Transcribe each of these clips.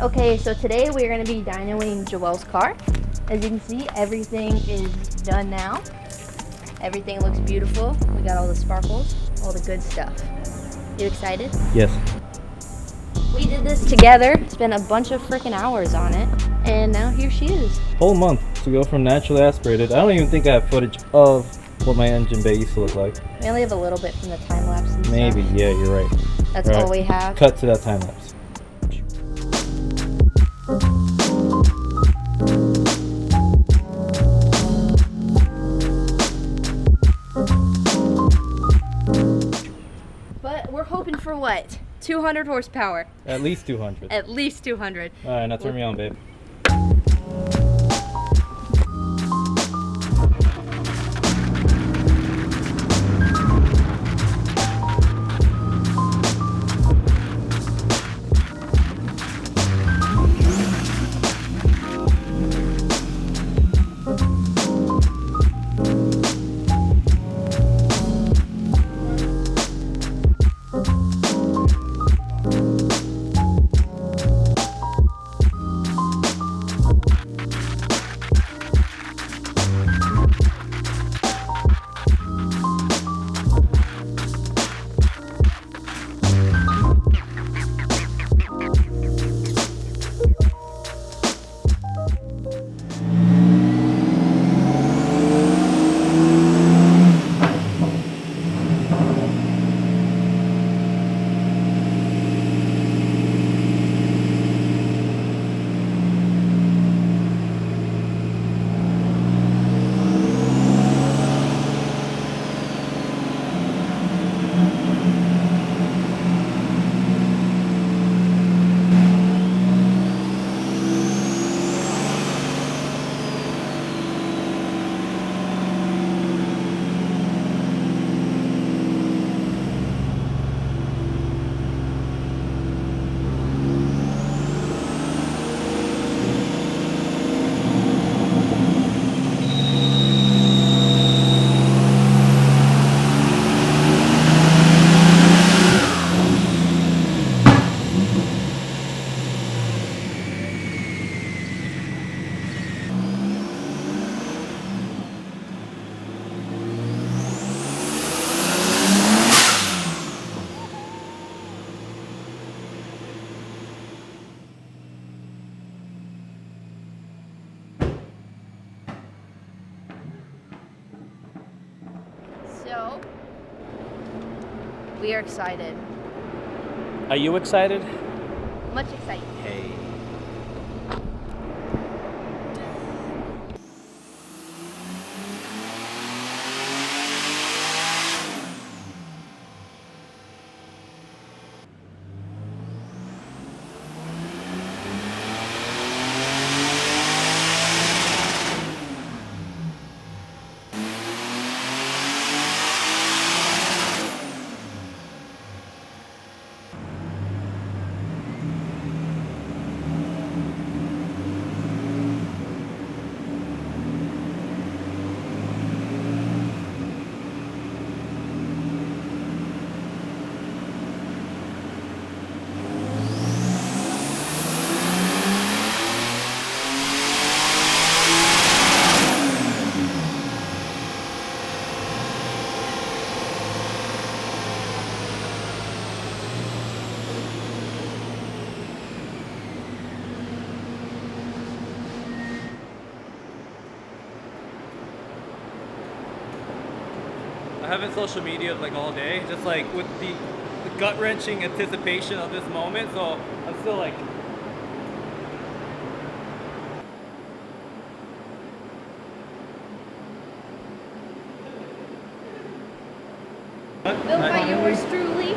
Okay, so today we're going to be dynoing Joel's car. As you can see, everything is done now. Everything looks beautiful. We got all the sparkles, all the good stuff. You excited? Yes. We did this together, spent a bunch of freaking hours on it, and now here she is. Whole month to go from naturally aspirated. I don't even think I have footage of what my engine bay used to look like. We only have a little bit from the time lapse and Maybe, stuff. yeah, you're right. That's all we have. Cut to that time lapse. But we're hoping for what? 200 horsepower. At least 200. At least 200. Alright, now turn me on, babe. So, we are excited. Are you excited? Much excited. Hey. I haven't social media like all day, just like with the gut-wrenching anticipation of this moment, so I'm still like... Built by yours truly.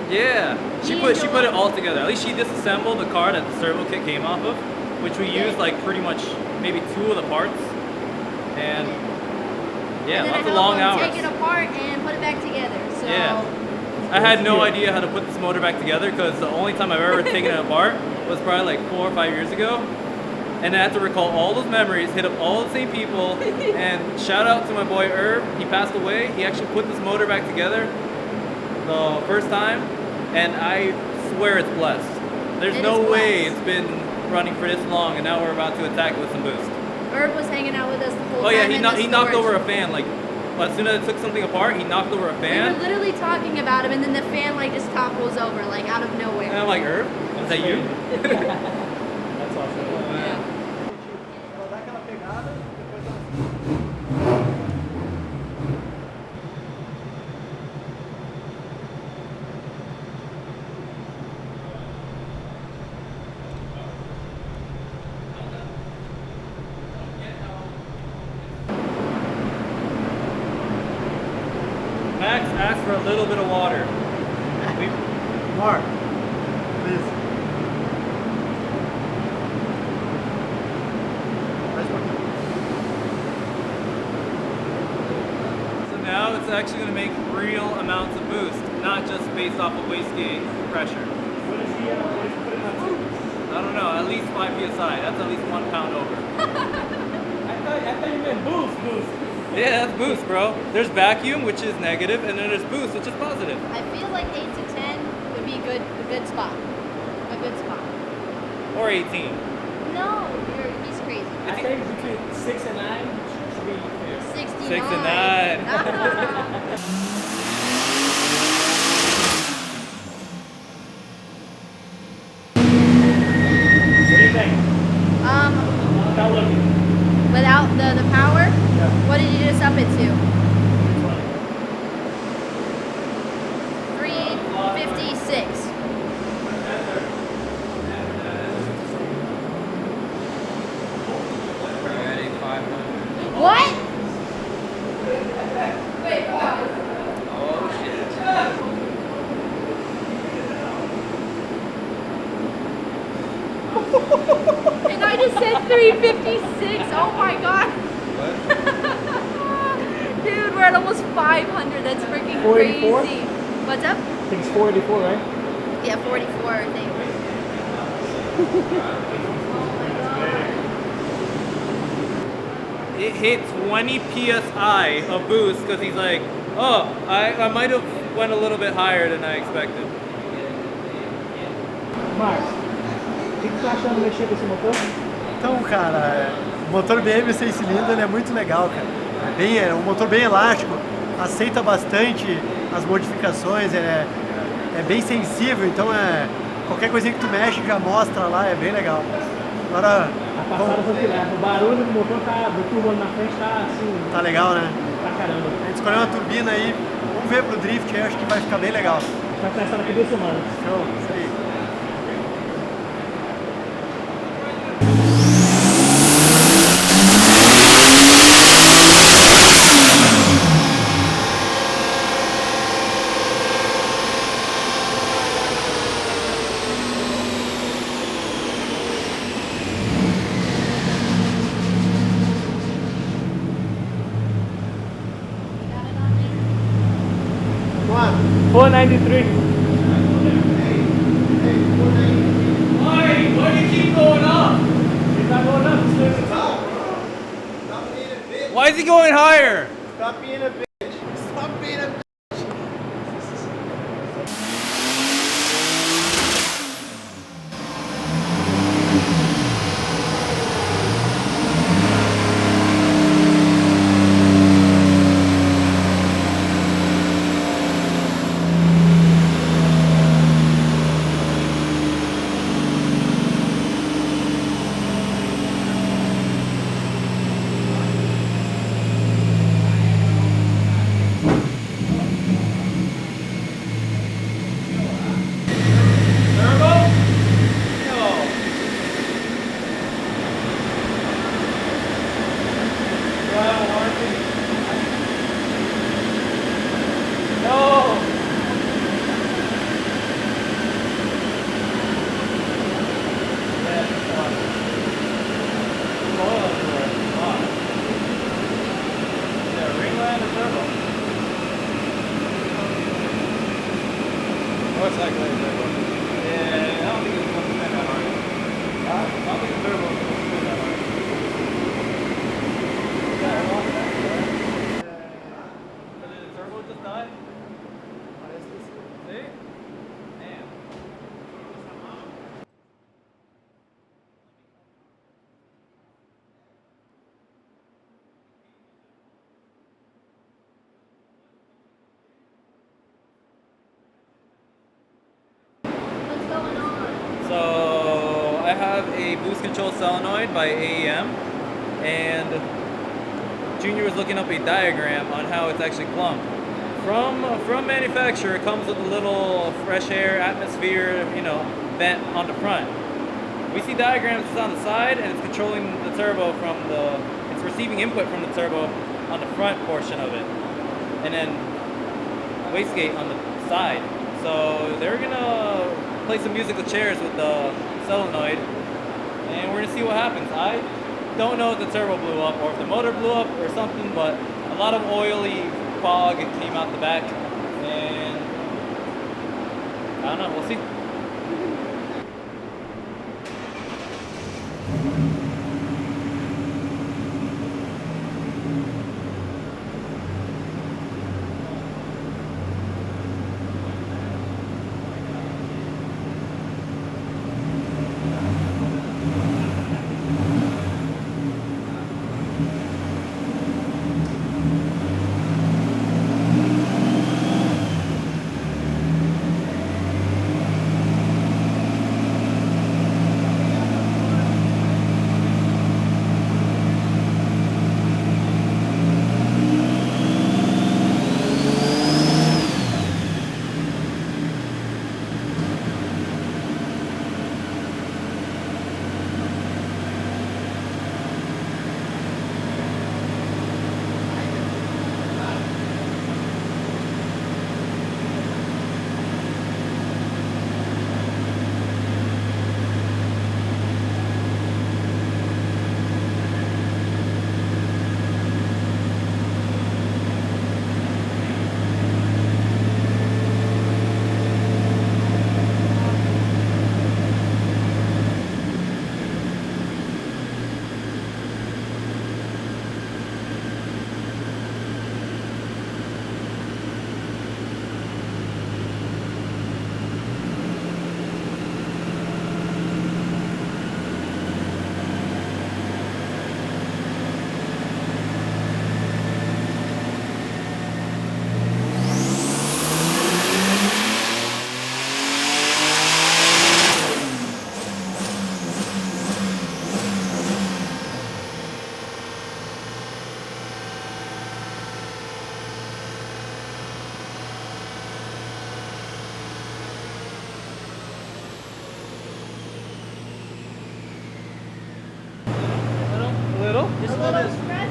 Yeah, she put it all together. At least she disassembled the car that the servo kit came off of, which we used like pretty much maybe 2 of the parts, and yeah, and lots of long hours. Take it apart and put it back together. So yeah, I had no idea how to put this motor back together because the only time I've ever taken it apart was probably like 4 or 5 years ago. And I had to recall all those memories, hit up all the same people, and shout out to my boy Herb. He passed away. He actually put this motor back together the first time, and I swear it's blessed. There's no way it's been running for this long, and now we're about to attack it with some boost. Herb was hanging out with us the whole Oh time. yeah, he knocked over a fan. Like as soon as I took something apart, he knocked over a We fan. were literally talking about him, and then the fan like just topples over, like out of nowhere. And I'm like, Herb, is that you? That's awesome. Yeah. Ela dá aquela pegada, depois ela... Max asked for a little bit of water. Mark, please. So now it's actually going to make real amounts of boost, not just based off of wastegate pressure. What is he putting on to? I don't know, at least 5 psi. That's at least 1 pound over. I thought you meant boost. Yeah, that's boost, bro. There's vacuum, which is negative, and then there's boost, which is positive. I feel like 8 to 10 would be a good spot. A good spot. Or 18. No, he's crazy. I think between 6 and 9 should be fair. 69. 6 and 9. What do you think? Without looking. Without the power, Yeah. what did you just up it to? 356. What? Wait, and I just said 356. Oh my god. Dude, we're at almost 500. That's freaking 484? crazy. What's up? I think it's 484, right? Yeah, 44, I think. It hit 20 psi of boost because he's like, oh, I might have went a little bit higher than I expected. Marcos, o que você tá achando de mexer com esse motor? Então, cara, o motor BM 6 cilindros ele é muito legal, cara. É um motor bem elástico, aceita bastante as modificações, é bem sensível, então qualquer coisinha que tu mexe já mostra lá, é bem legal. Agora, A passada foi filé. O barulho do motor do turbo na frente tá assim. tá legal, né? Pra caramba. A gente escolheu uma turbina aí, vamos ver pro drift aí, acho que vai ficar bem legal. Vai testar daqui 2 semanas. Show, isso aí. Quanto? 493. Why do you keep going up? Ele tá going up. Why is he going higher? Stop being a bitch. Stop being a bitch. have a boost control solenoid by AEM, and Junior was looking up a diagram on how it's actually plumbed. From manufacturer, it comes with a little fresh air atmosphere, vent on the front. We see diagrams on the side, and it's controlling the turbo it's receiving input from the turbo on the front portion of it, and then wastegate on the side. So they're gonna play some musical chairs with the solenoid, and we're gonna see what happens. I don't know if the turbo blew up or if the motor blew up or something, but a lot of oily fog came out the back, and I don't know, we'll see.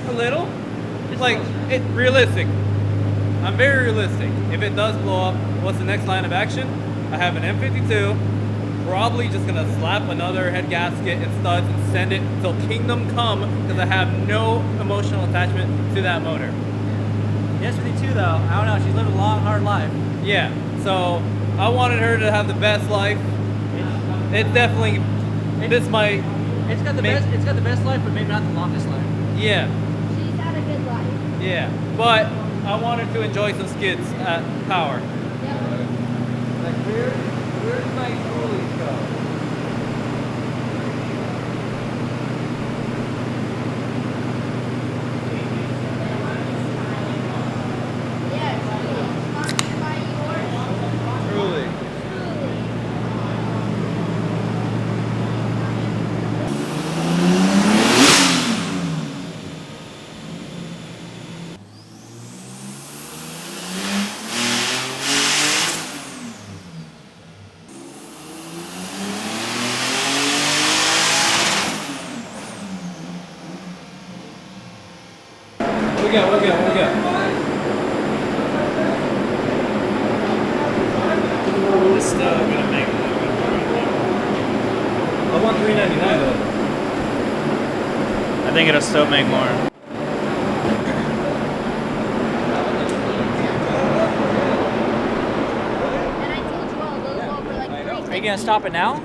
A little. Like, it's realistic. I'm very realistic. If it does blow up, what's the next line of action? I have an M52, probably just gonna slap another head gasket and studs and send it till kingdom come, because I have no emotional attachment to that motor. The S52 though, I don't know, she's lived a long, hard life. Yeah, so I wanted her to have the best life. It's definitely, It's got the best life, but maybe not the longest life. Yeah. She's had a good life. Yeah, but I want her to enjoy some skids at power. Yep. Like, where's my coolies go? Truly. What we got? It's still gonna make I want $3.99 though. I think it'll still make more. And I told you all, those go for like Are you gonna stop it now?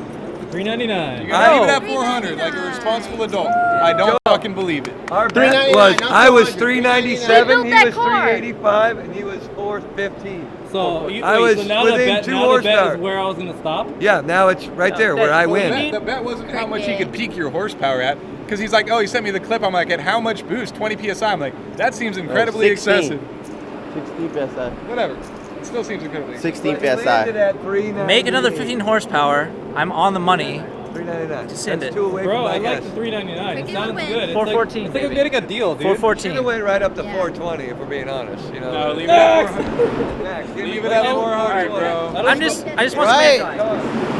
$3.99. You gotta leave it at 400 like a responsible adult. I don't fucking believe it. Our bet was I was $397, he that was car. $385, and he was $415. So, I was so now within the bet, 2 now the bet horsepower. is where I was gonna stop. Yeah, now it's right there where I win. The bet wasn't how much he could peak your horsepower at, because he's like, oh, he sent me the clip. I'm like, at how much boost? 20 psi. I'm like, that seems incredibly 16. excessive. 16 PSI. Whatever. It still seems incredibly 16 But he landed PSI. at $398. Make another 15 horsepower. I'm on the money. 399. Just send That's it. two away Bro, from my I like guess. the 399. It Crickett sounds wins. good. It's 414, Like, it's like I'm baby. getting a deal, dude. 414. Either way, right up to Yeah. 420 if we're being honest. You know. No, leave it at 400. Max, give me Leave it at like 400, 420. bro. I just want Right. some airtime.